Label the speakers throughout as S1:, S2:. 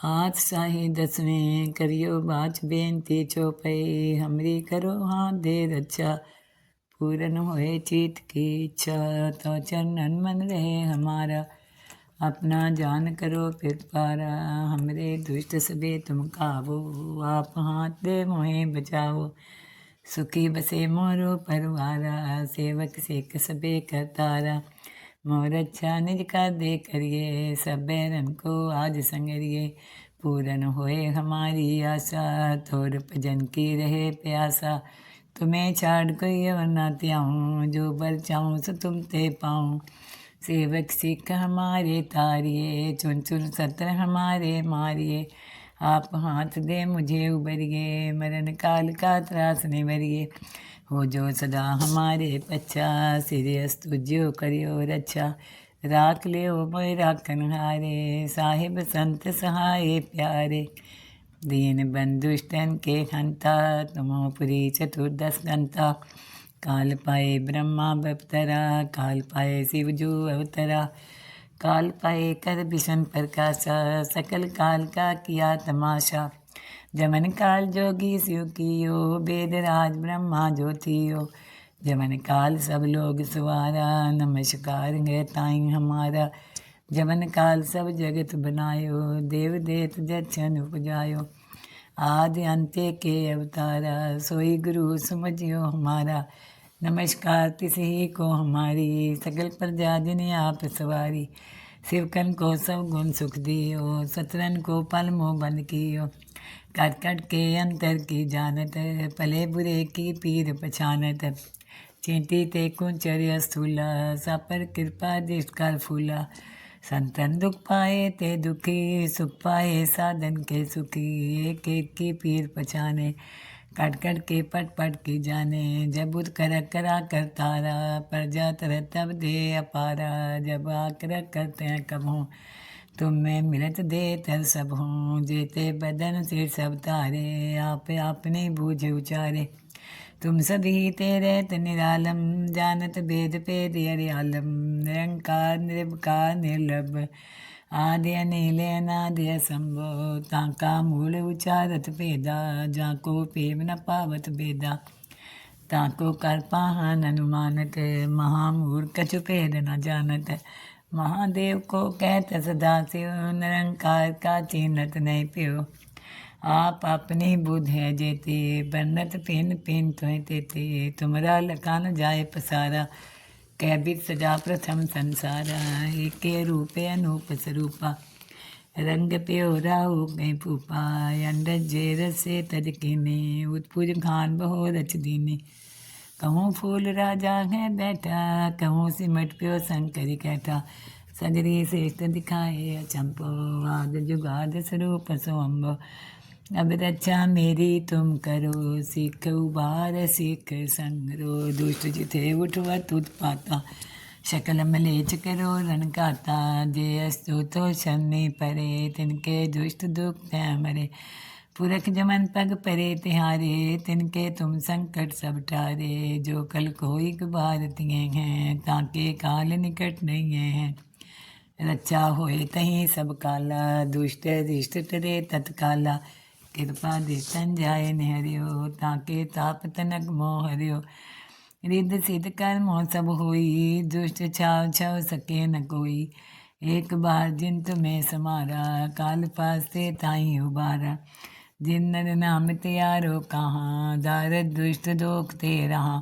S1: हाथ साही दसवें करियो बाच बेनती चौपई हमरी करो हाथ दे रक्षा पूरन होए चित की इच्छा तो चरणन मन रहे हमारा अपना जान करो फिर पारा हमरे दुष्ट सबे तुम काबू आप हाथ दे मोहे बचाओ सुखी बसे मोरो परवारा सेवक सेक सबे करतारा मोर अच्छा निज का दे करिए सब बैरन को आज संगरिए पूरन होए हमारी आशा थोर भजन की रहे प्यासा तुम्हें छाड़ कोई और ना त्याऊँ जो बर चाहूँ सो तुम ते पाऊँ सेवक सिख हमारे तारिये चुन चुन सत्र हमारे मारिए आप हाथ दे मुझे उबरिए मरण काल का त्रास निवरिए हो जो सदा हमारे पच्छा सिर अस्तु ज्यो करियो रक्षा राख लियो मोय राखन हारे साहिब संत सहाय प्यारे दीन बंधुष्टन के हंता तमोपुरी चतुर्दश गंता काल पाए ब्रह्मा बपतरा काल पाए शिव जो अवतरा काल पाए कर भीषण प्रकाशा सकल काल का किया तमाशा जमन काल जोगी शिव कियो वेद राज ब्रह्मा ज्योतियो जमन काल सब लोग सवारा नमस्कार है ताई हमारा जमन काल सब जगत बनायो देव देत जक्षन उपजायो आदि अंत्य के अवतारा सोई गुरु समझियो हमारा नमस्कार तिसही को हमारी सकल प्रजा जिन्हें आप सवारी शिवकन को सब गुण सुख दियो सतरन को पल मोह बंद कियो कट कट के अंतर की जानत पले बुरे की पीर पछानत चींटी ते कुंचर्य स्थूला सापर कृपा दृष्टकार फूला संतन दुख पाए ते दुखी सुख पाए साधन के सुखी एक एक की पीर पछाने कट कट के पट पट की जाने जब उद कर करा कर तारा प्रजा तरह तब दे अपारा जब आकर करते हैं कब हों तुम में मिलत दे तर सब हों जेते बदन सिर सब तारे आप आपने बूझ उचारे तुम सभी तेरे निरालम जानत भेद पेद आलम निरंकार निर्विकार निर्लभ आदि अनिल अनादि असंभव ताका मूल उचारत भेदा जाको पेम न पावत भेदा ताको कर पाहन अनुमानत महामूर कछु भेद न जानत महादेव को कहत सदा शिव निरंकार का चिन्हत नहीं प्यो आप अपनी बुध है जेते बन्नत पिन पिन तुह तेते तुमरा लखान जाए पसारा कैबित सजा प्रथम संसारा एक रूपे अनूप स्वरूपा रंग प्यो राहु गई फूपा अंडज जेर से तज कीने उत्पुज खान बहो रच दीने कहूँ फूल राजा है बैठा कहूँ सिमट प्यो शंकरी कैठा सजरी श्रेष्ठ दिखाए अचंपो आद जुगाद स्वरूप सोम्बो अब रक्षा मेरी तुम करो सीख उबार सीख संगरो दुष्ट जिथे उठवत उत्पाता शकल मलेच करो रण काता जे अस्तु तो शनि परे तिनके दुष्ट दुख तय मरे पुरख जमन पग परे तिहारे तिनके तुम संकट सब टारे जो कल कोई भारतीय हैं ताके काल निकट नहीं हैं रक्षा होए तहीं सब काला दुष्ट रिष्ट टरे तत्काला कृपा देतन जाय निहरियो ताके ताप तनक मोह हरियो रिद्ध सिद्ध कर्म सब होई दुष्ट छाव छव सके न कोई एक बार जिन तुम्हें समारा काल पास से ताई उबारा जिन नर नाम त्यारो कहाँ दारद दुष्ट दोख ते रहा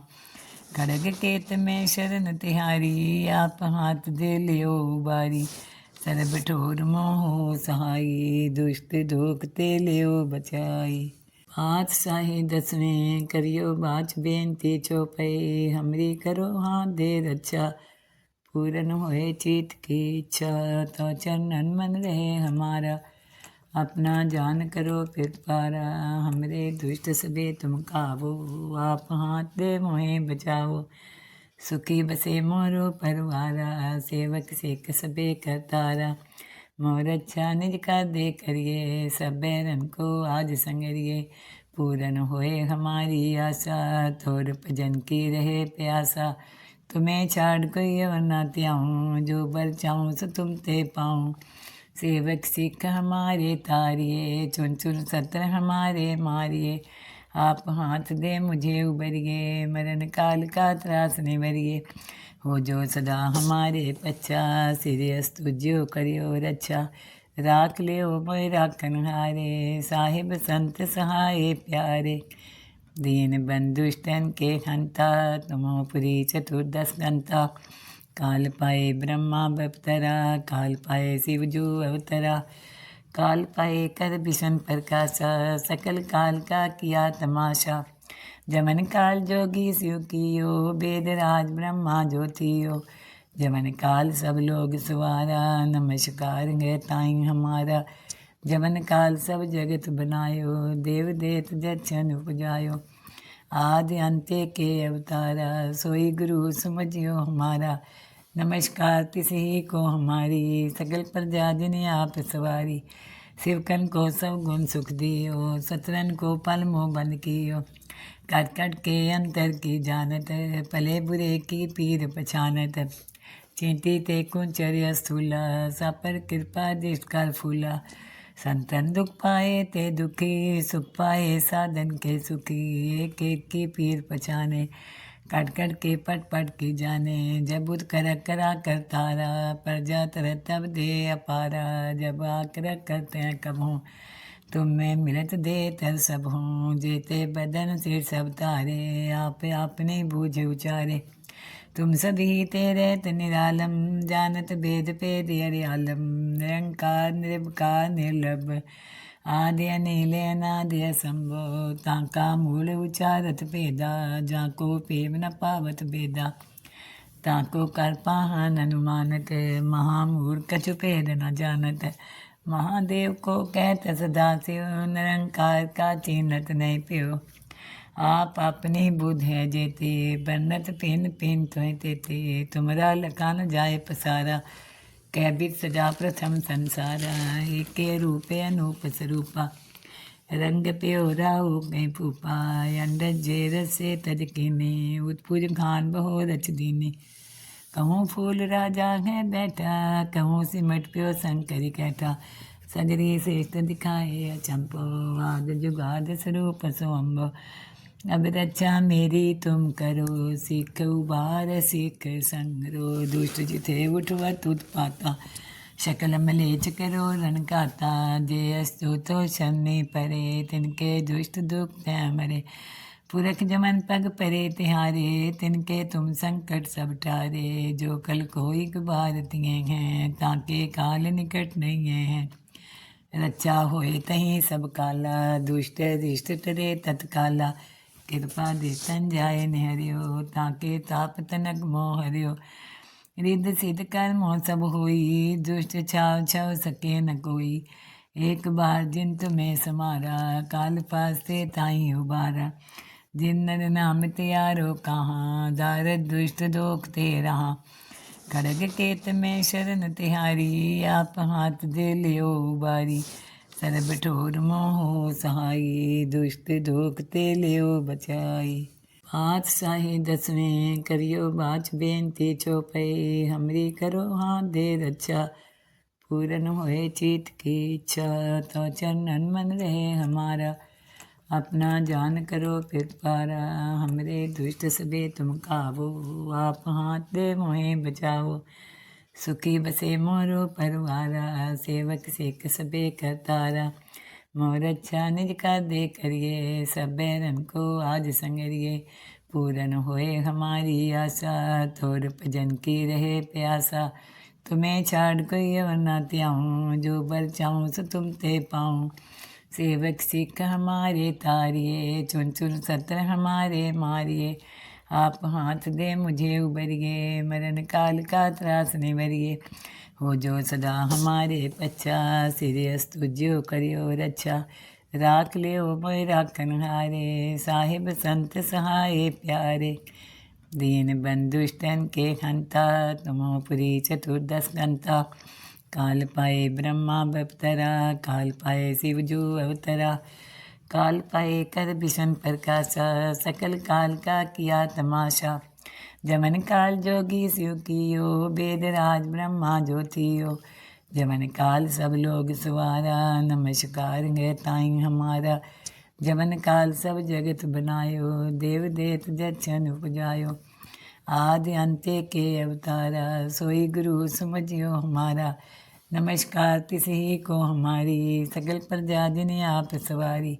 S1: खड़ग केत में शरण तिहारी आप हाथ दे लियो उबारी सर्ब ठोर मोह सहाई दुष्ट दोख ते लियो बचाई हाथ साही दसवें करियो बाच बेनती चौपई हमरी करो हाथ दे रक्षा पूरन होए चित की इच्छा तो चरणन मन रहे हमारा अपना जान करो फिर पारा हमरे दुष्ट सबे तुम काबू आप हाथ दे मोहे बचाओ सुखी बसे मोरो परवारा सेवक सेक सबे करतारा मोर अच्छा निज का दे करिए सब बैरन को आज संगरिए पूरन होए हमारी आशा थोर भजन की रहे प्यासा तुम्हें छाड़ कोई और ना त्याऊँ जो बर चाहूँ सो तुम ते पाऊँ सेवक सिख हमारे तारिए, चुन चुन सत्र हमारे मारिए। आप हाथ दे मुझे उबरिए, मरण काल का त्रास निवरिए। हो जो सदा हमारे पच्चा, सिरियस तुझो करियो रक्षा। राख लियो मोय राखन हारे, साहिब संत सहाय प्यारे। दीन बंधुष्टन के हंता, तुमो पुरी चतुर्दश गंता। काल पाए ब्रह्मा बपतरा, काल पाए शिव जो अवतरा। काल पाए कर भीषण प्रकाशा, सकल काल का किया तमाशा। जमन काल जोगी शिव कियो, वेद राज ब्रह्मा ज्योतियो। जमन काल सब लोग सुवारा, नमस्कार है ताई हमारा। जमन काल सब जगत बनायो, देव देत जक्षन उपजायो। आदि अंत्य के अवतारा, सोई गुरु समझियो हमारा। नमस्कार तिसी को हमारी, सकल प्रजा जिन्हें आप सवारी। शिवकन को सब गुण सुख दियो, सतरन को पल मोह बंद कियो। कट कट के अंतर की जानत, पले बुरे की पीर पछानत। चींटी ते कुंचर्य स्थूला, सापर कृपा जिसकर फूला। संतन दुख पाए ते दुखी, सुख पाए साधन के सुखी। एक एक की पीर पछाने, कट कट के पट पट की जाने। जब बुध कर करा कर तारा, प्रजा तर तब दे अपारा। जब आकर करते हैं कब हों, तुम में मिलत दे तर सब हों। जेते बदन से सब तारे, आप आपने बूझ उचारे। तुम सभी तेरे निरालम, जानत भेद पेद हरियालम। निरंकार निर्विकार निर्लभ, आदि अनिल अनादि असंभव। ताका मूल उचारत भेदा, जाको पेम न पावत भेदा। ताको कर पाहन अनुमानत, महामूढ़ कछु भेद न जानत। महादेव को कहत सदा शिव, निरंकार का चिन्हत नहीं प्यो। आप अपनी बुध है जेते, बन्नत पिन पिन तुय तेते। तुमरा लखान जाए पसारा, कैबित सजा प्रथम संसारा। एके रूपे अनूप स्वरूपा, रंग प्योरा हो गए फूपा। अंडज जेर से तज कीने, उत्पुज खान बहो रच दीने। कहूँ फूल राजा है बैठा, कहूँ सिमट प्यो शंकरी कैठा। सजरी श्रेष्ठ दिखाए अचंपो, आद जुगाद स्वरूप सोअम्बो। अब रक्षा मेरी तुम करो, सीख उबार सीख संगरो। दुष्ट जिथे उठवत उत्पाता, शकल मलेच करो रण गाता। जे अस्तु तो शनि परे, तिनके दुष्ट दुख तय मरे। पुरख जमन पग परे तिहारे, तिनके तुम संकट सब टारे। जो कल कोई बार तिये हैं, ताके काल निकट नहीं हैं। रक्षा होए तहीं सब काला, दुष्ट रिष्ट टरे तत्काला। कृपा देतन जाए निहरियो, ताके ताप तनक मोह हरियो। रिद्ध सिद्ध कर्म सब होई, दुष्ट छाव छव सके न कोई। एक बार जिन तुम्हें समारा, काल फास्ते ताई उबारा। जिन नर नाम त्यारो कहाँ, दारद दुष्ट दोख ते रहा। खड़ग केत में शरण तिहारी, आप हाथ दे लियो उबारी। सर्ब ठोर मोह सहाई, दुष्ट दोख ते लियो बचाई। पातशाही दसवें करियो बाच बेनती चौपई। हमरी करो हाथ दे रक्षा, पूरन होए चीत की इच्छा। तो चरणन मन रहे हमारा, अपना जान करो फिर पारा। हमरे दुष्ट सबे तुम काबो, आप हाथ दे मोहे बचाओ। सुखी बसे मोरो परवारा, सेवक सेक सबे करतारा। मोर अच्छा निज का दे करिए, सब बैरन को आज संगरिए। पूरन होए हमारी आशा, थोर भजन की रहे प्यासा। तुम्हें छाड़ कोई और ना त्याऊँ, जो बर चाहूँ सो तुम ते पाऊँ। सेवक सिख हमारे तारिए, चुन चुन सत्र हमारे मारिए। आप हाथ दे मुझे उबरिए, मरण काल का त्रास निवरिए। हो जो सदा हमारे पच्चा, सिरियस तुझो करियो रक्षा। राख लियो मोय राखन हारे, साहिब संत सहाय प्यारे। दीन बंधुष्टन के हंता, तुमो पुरी चतुर्दश गंता। काल पाए ब्रह्मा बपतरा, काल पाए शिव जो अवतरा। काल पाए कर भीषण प्रकाशा, सकल काल का किया तमाशा। जमन काल जोगी शिव कियो, वेद राज ब्रह्मा ज्योतियो। जमन काल सब लोग सवारा, नमस्कार है ताई हमारा। जमन काल सब जगत बनायो, देव देत जछन उपजायो। आदि अंत्य के अवतारा, सोई गुरु समझियो हमारा। नमस्कार तिसही को हमारी, सकल प्रजा जिन्हें आप सवारी।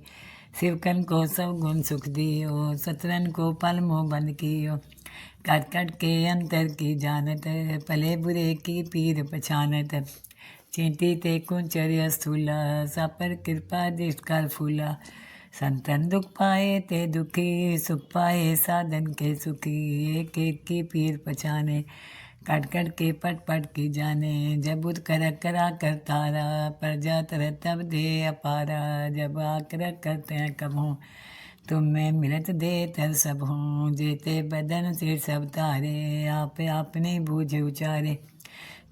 S1: शिवकन को सब गुण सुख दियो, सतरन को पल मोह बंद कियो। कट कट के अंतर की जानत, भले बुरे की पीर पछानत। चींटी ते कुंचर्य स्थूला, सापर कृपा दृष्ट कर फूला। संतन दुख पाए ते दुखी, सुख पाए साधन के सुखी। एक एक की पीर पछाने, कट कट के पट पट की जाने। जब उद कर करा कर तारा, प्रजा तर तब दे अपारा। जब आकर करते हैं कब हों, तुम में मिलत दे तर सब हों। जेते बदन सिर सब तारे, आप आपने बूझ उचारे।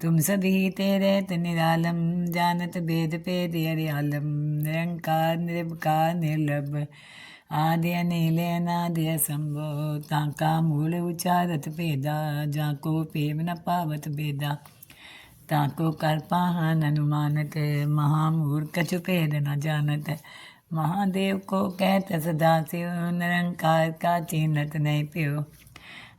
S1: तुम सभी तेरे निरालम, जानत भेद भेद हरियालम। निरंकार निर्विकार निर्लभ, आदि अनिल अनादि असंभव। ताका मूल उचारत भेदा, जाको पेम न पावत भेदा। ताको कर पाहन अनुमानत, महामूर्ख कछु भेद न जानत। महादेव को कहत सदा शिव, निरंकार का चिन्हत नहीं प्यो।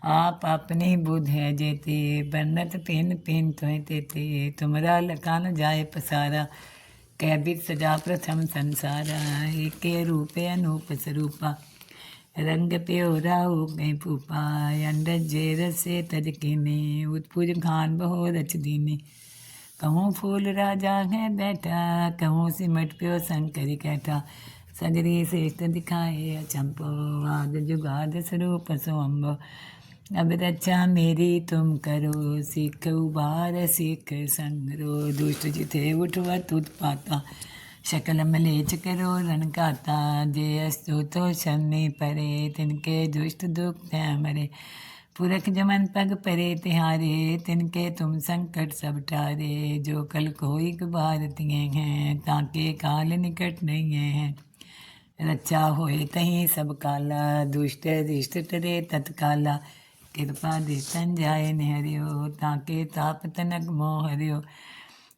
S1: आप अपनी बुध है जेते, बन्नत पिन पिन तुह तेते। तुमरा लखान जाए पसारा, कैबित सजा प्रथम संसारा। एके रूपे अनूप स्वरूपा, रंग प्योरा हो गए फूपा। अंडज जेर से तज कीने, उत्पुज खान बहो रच दीने। कहूँ फूल राजा है बैठा, कहूँ सिमट प्यो शंकरी कैठा। सगरी श्रेष्ठ दिखाए अचंपो, आद जुगाद स्वरूप सोअम्बो। अब रक्षा मेरी तुम करो, सीख उबार सीख संगरो। दुष्ट जिथे उठवत उत्पाता, शकल मलेच करो रण काता। जे अस्तु तो शनि परे, तिनके दुष्ट दुख तय मरे। पुरख जमन पग परे तिहारे, तिनके तुम संकट सब टारे। जो कल कोई भारतीय हैं, ताके काल निकट नहीं है। रक्षा होए तहीं सब काला, दुष्ट रिष्ट टरे तत्काला। कृपा दृष्टन जाय निहरियो, ताके ताप तनक मोह हरियो।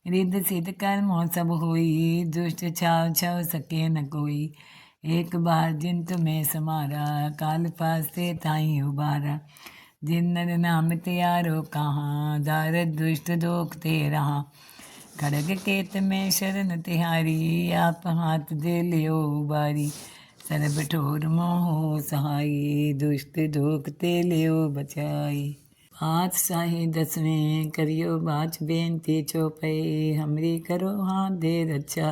S1: रिद्ध सिद्ध कर मोह सब होई, दुष्ट छाव छव सके न कोई। एक बार जिन तुम्हें समारा, काल पास से ताई उबारा। जिन नर नाम त्यारो कहाँ, दारद दुष्ट दोख ते रहा। खड़ग केत में शरण तिहारी, आप हाथ दे लियो उबारी। सर्ब ठोर मोह सहाई, दुष्ट दोख ते लियो बचाई। पातशाही दसवें करियो बाच बेनती चौपई। हमरी करो हाथ दे रक्षा,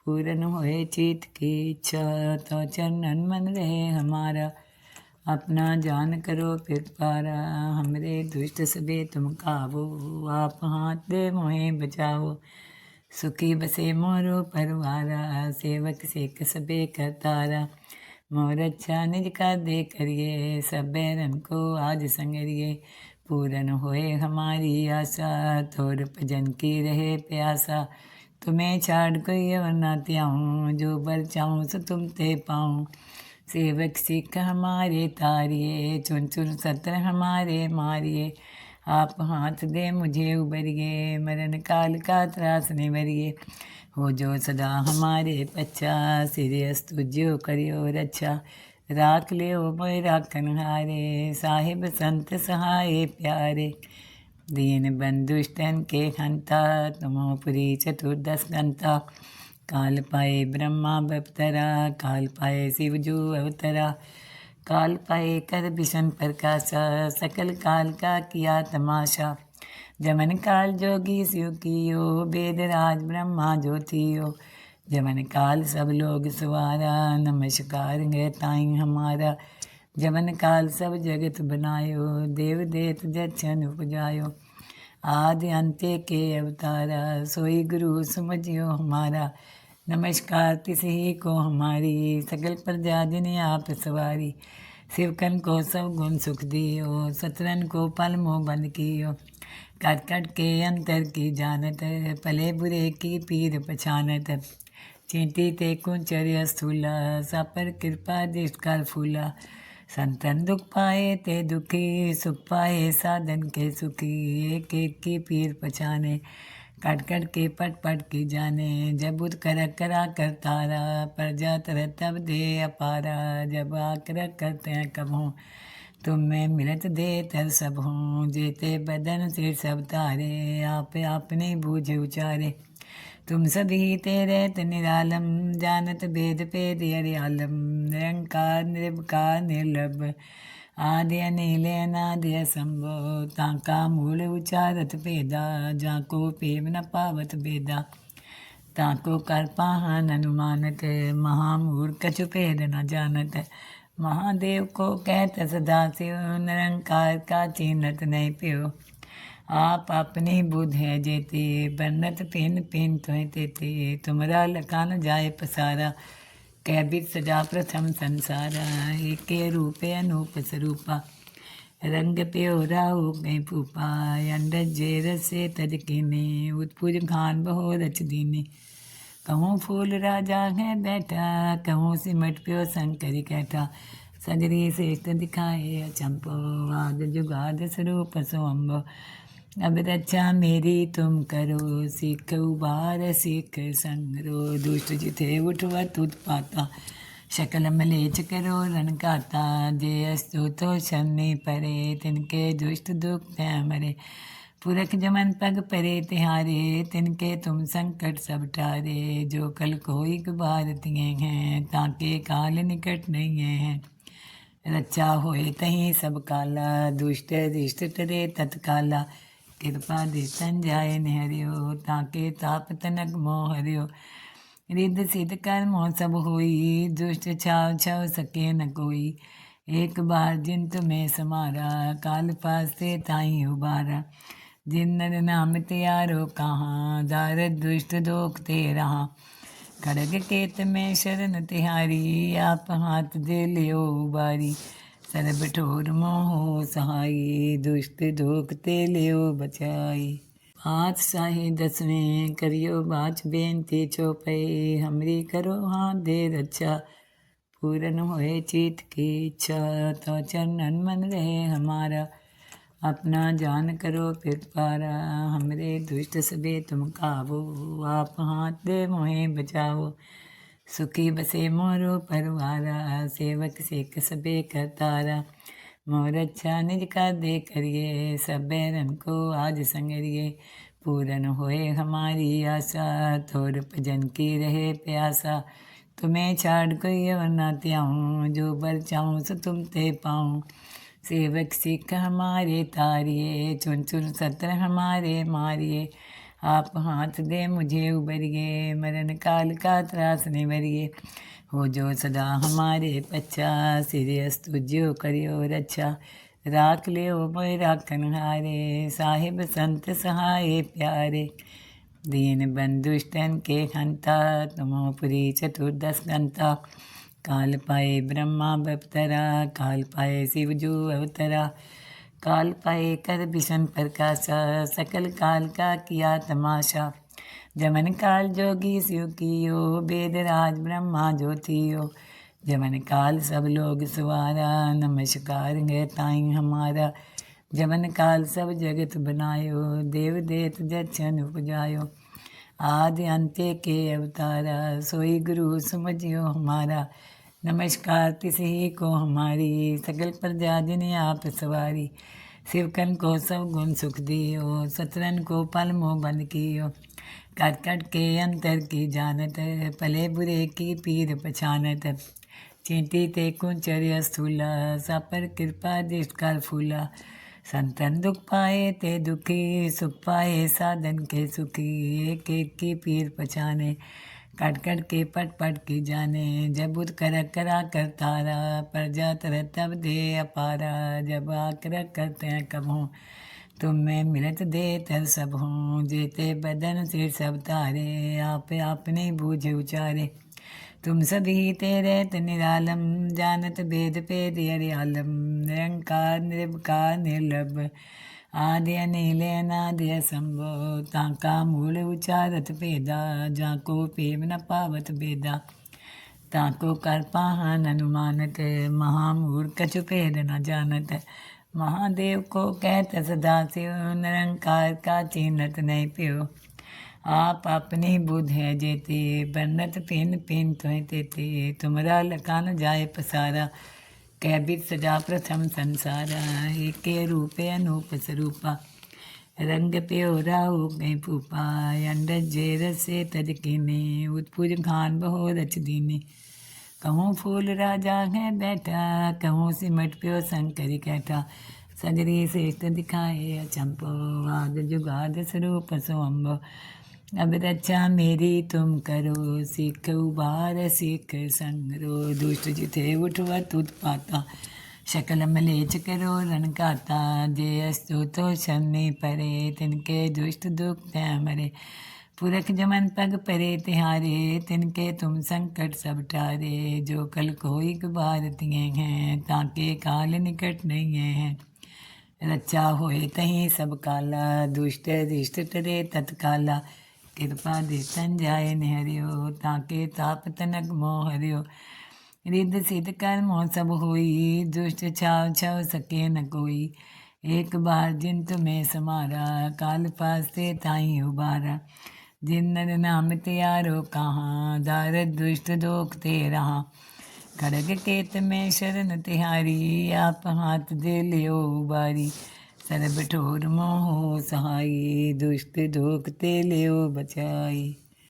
S1: पूरन होए चीत की इच्छा। तो चरणन मन रहे हमारा, अपना जान करो पिरपारा। हमरे दुष्ट सबे तुम काबू, आप हाथ दे मोहे बचाओ। सुखी बसे मोरो परवारा, सेवक सेक सबे करतारा। मोर अच्छा निज का दे करिए, सब बैरन को आज संगरिए। पूरन होए हमारी आशा, थोर भजन की रहे प्यासा। तुम्हें छाड़ कोई और ना त्याऊँ, जो बर चाहूँ सो तुम ते पाऊँ। सेवक सिख हमारे तारिए, चुन चुन सत्र हमारे मारिए। आप हाथ दे मुझे उबरिए, मरण काल का त्रास निवरिए। हो जो सदा हमारे पच्छा, सिर अस्तु ज्यो करियो रक्षा। राख लियो मोय राखन हारे, साहिब संत सहाय प्यारे। दीन बंधुष्टन के हंता, तुमोपुरी चतुर्दश गंता। काल पाए ब्रह्मा बपतरा, काल पाए शिव जो अवतरा। काल पाए कर भीषण प्रकाशा, सकल काल का किया तमाशा। जमन काल जोगी शिव कियो, वेद राज ब्रह्मा ज्योतियो। जमन काल सब लोग सवारा, नमस्कार है ताई हमारा। जमन काल सब जगत बनायो, देव देत जछन उपजायो। आदि अंत्य के अवतारा, सोई गुरु समझियो हमारा। नमस्कार तिसही को हमारी, सकल प्रजा जिन्हें आप सवारी। शिवकन को सब गुण सुख दियो, सतरन को पल मोह बंद कियो। कट कट के अंतर की जानत, भले बुरे की पीर पछानत। चींटी ते कुंचर्य स्थूला, सापर कृपा दृष्ट कर फूला। संतन दुख पाए ते दुखी, सुख पाए साधन के सुखी। एक एक की पीर पछाने, कट कट के पट पट की जाने, जब बुध कर करा कर तारा, प्रजा तर तब दे अपारा, जब आकर करते हैं कब हूँ, तुम में मिलत दे तर सब हूँ, जेते बदन से सब तारे, आप आपने बूझ उचारे, तुम सभी तेरे निरालम, जानत भेद पेद आलम, निरंकार निर्विकार निर्लभ, आदि अनिल अनादि असंभो, ताका मूल उचारत भेदा, जाको पेव न पावत भेदा, ताको कर पाहन अनुमानत, महामूर्ख कछु भेद न जानत, महादेव को कहत सदा शिव, निरंकार का चिन्हत नहीं प्यो, आप अपनी बुध है जेते, बन्नत पिन पिन तुह तेते, तुमरा लखा न जाए पसारा, कैबित सजा प्रथम संसारा, एके रूपे अनूप स्वरूपा, रंग प्योरा हो गए फूपा, अंडज जेर से तजकीने, उत्पुज खान बहो रच दीने, कहूँ फूल राजा है बैठा, कहूँ सिमट प्यो शंकरी कैठा, सजरी श्रेष्ठ दिखाए अचंपो, आद जुगाद स्वरूप सोम्बो, अब रक्षा मेरी तुम करो, सीख उबार सीख संगरो, दुष्ट जिथे उठवत उत्पाता, शकल मलेच करो रण गाता, जे अस्तु तो शनि परे, तिनके दुष्ट दुख तय मरे, पुरख जमन पग परे तिहारे, तिनके तुम संकट सब टारे, जो कल कोई बार तिये हैं, ताके काल निकट नहीं हैं, रक्षा होए तहीं सब काला, दुष्ट रिष्ट टरे तत्काला, कृपा दे तन जाए निहरियो, ताके ताप तनक मोह हरियो, रिद्ध सिद्ध कर्म सब होई, दुष्ट छाव छव सके न कोई, एक बार जिन तुम्हें समारा, काल पास से ताई उबारा, जिन नर नाम त्यारो कहाँ, दारद दुष्ट दोख ते रहा, खड़ग केत में शरण तिहारी, आप हाथ दे लियो उबारी, सरब ठोर मोह सहाई, दुष्ट धोखते लियो बचाई। पातशाही दसवें करियो बाच बेनती चौपई, हमरी करो हाथ दे रक्षा, पूरन होए चीत की इच्छा, तो चरणन मन रहे हमारा, अपना जान करो फिर पारा, हमरे दुष्ट सबे तुम काबू, आप हाथ दे मोहे बचाओ, सुखी बसे मोरो परवारा, सेवक सेक सबे करतारा, मोर अच्छा निज का दे करिए, सब बैरन को आज संगरिए, पूरन होए हमारी आशा, थोर भजन की रहे प्यासा, तुम्हें छाड़ कोई और ना त्याऊँ, जो बर चाहूँ सो तुम ते पाऊँ, सेवक सिख हमारे तारिये, चुन चुन सत्र हमारे मारिए, आप हाथ दे मुझे उबरिए, मरण काल का त्रास निवरिए, हो जो सदा हमारे पच्चा, सिरियस तुझो करियो रक्षा, राख लियो मोय राखन हारे, साहिब संत सहाय प्यारे, दीन बंधुष्टन के हंता, तुमो पुरी चतुर्दश घंटा, काल पाए ब्रह्मा बपतरा, काल पाए शिव जो अवतरा, काल पाए कर भीषण प्रकाशा, सकल काल का किया तमाशा, जमन काल जोगी शिव कियो, वेद राज ब्रह्मा ज्योतियो, जमन काल सब लोग सवारा, नमस्कार है ताई हमारा, जमन काल सब जगत बनायो, देव देत जक्षन उपजायो, आदि अंत्य के अवतारा, सोई गुरु समझियो हमारा, नमस्कार तिसही को हमारी, सकल प्रजा जिन्हें आप सवारी, शिवकन को सब गुण सुख दियो, सतरन को पल मोह बंद कियो, कट कट के अंतर की जानत, पले बुरे की पीर पछानत, चींटी ते कुंचर्य स्थूला, सापर कृपा दृष्ट कर फूला, संतन दुख पाए ते दुखी, सुख पाए साधन के सुखी, एक एक की पीर पछाने, कट कट के पट पट की जाने, जब बुध कर करा कर तारा, प्रजा तर तब दे अपारा, जब आकर करते हैं कब हूँ, तुम में मिलत दे तर सब हूँ, जेते बदन से सब तारे, आप आपने बूझ उचारे, तुम सभी तेरे निरालम, जानत भेद पेद आलम, निरंकार निर्विकार निर्लभ, आदि अनिल अनादि असंभो, ताका मूल उचारत भेदा, जाको पेव न पावत भेदा, ताको कर पाहन अनुमानत, महामूर्ख कछु भेद न जानत, महादेव को कहत सदा शिव, निरंकार का चिन्हत नहीं प्यो, आप अपनी बुध है जेते, बन्नत पिन पिन त्वें तेते, तुमरा लखा न जाए पसारा, कैबित सजा प्रथम संसारा, एके रूपे अनूप स्वरूपा, रंग प्योरा हो गए फूपा, अंडज जेर से तज कीने, उत्पुज खान बहो रच दीने, कहूँ फूल राजा है बैठा, कहूँ सिमट प्यो शंकरी कैठा, सगरी श्रेष्ठ दिखाए अचंपो, आद जुगाद स्वरूप सोअम्बो, अब रक्षा मेरी तुम करो, सीख उबार सीख संगरो, दुष्ट जिथे उठवत उत्पाता, शकल मलेच करो रण काता, जे अस्तु तो शनि परे, तिनके दुष्ट दुख तय मरे, पुरख जमन पग परे तिहारे, तिनके तुम संकट सब टारे, जो कल कोई भारतीय हैं, ताके काल निकट नहीं है, रक्षा होए तहीं सब काला, दुष्ट रिष्ट टरे तत्काला, कृपा दे जाए निहरियो, ताके ताप तनक मोह हरियो, रिद्ध सिद्ध कर्म सब होई, दुष्ट छाव छव सके न कोई, एक बार जिन तुम्हें समारा, काल पासे ताई उबारा, जिन नर नाम त्यारो कहाँ, दारद दुष्ट दोख ते रहा, खड़ग केत में शरण तिहारी, आप हाथ दे लियो उबारी, सर्ब ठोर मोह सहाई, दुष्ट दोख ते लियो बचाई।